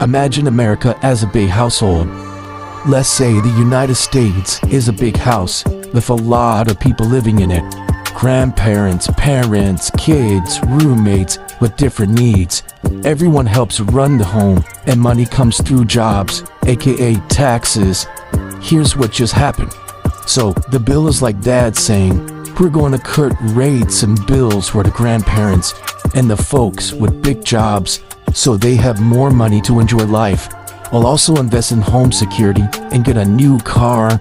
Imagine America as a big household. Let's say the United States is a big house with a lot of people living in it. Grandparents, parents, kids, roommates with different needs. Everyone helps run the home and money comes through jobs, aka taxes. Here's what just happened. So the bill is like dad saying, we're going to cut rates and bills for the grandparents and the folks with big jobs so they have more money to enjoy life. We'll also invest in home security and get a new car,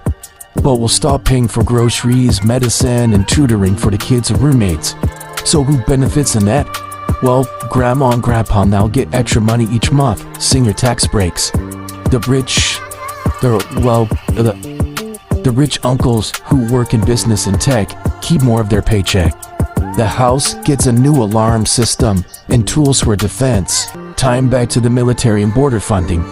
but we'll stop paying for groceries, medicine, and tutoring for the kids and roommates. So who benefits in that? Well, grandma and grandpa now get extra money each month, senior tax breaks. The rich uncles who work in business and tech keep more of their paycheck. The house gets a new alarm system and tools for defense, tying back to the military and border funding.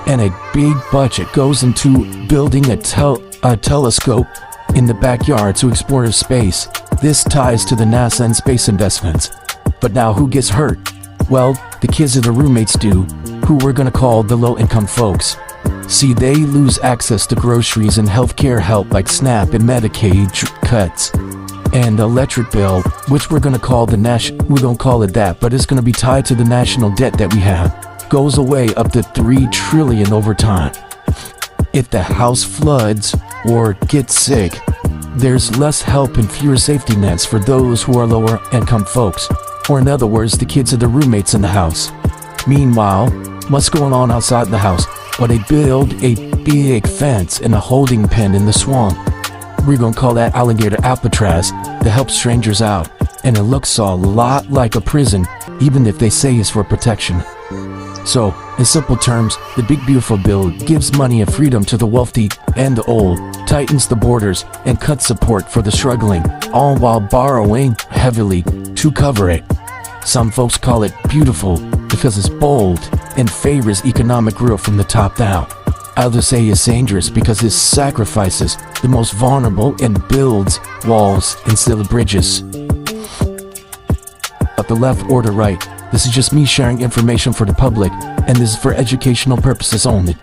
And a big budget goes into building a telescope in the backyard to explore space. This ties to the NASA and space investments. But now who gets hurt? Well, the kids of the roommates do, who we're gonna call the low-income folks. See, they lose access to groceries and healthcare help like SNAP and Medicaid cuts. And the electric bill, which we're gonna call we don't call it that, but it's gonna be tied to the national debt that we have, goes away up to $3 trillion over time. If the house floods or gets sick, there's less help and fewer safety nets for those who are lower income folks, or in other words, the kids of the roommates in the house. Meanwhile, what's going on outside the house? Well, they build a big fence and a holding pen in the swamp. We're gonna call that alligator Alcatraz to help strangers out, and it looks a lot like a prison, even if they say it's for protection. So, in simple terms, the Big Beautiful Bill gives money and freedom to the wealthy and the old, tightens the borders, and cuts support for the struggling, all while borrowing heavily to cover it. Some folks call it beautiful because it's bold and favors economic growth from the top down. Others say it's dangerous because it sacrifices the most vulnerable and builds walls instead of bridges. But the left or the right, this is just me sharing information for the public, and this is for educational purposes only.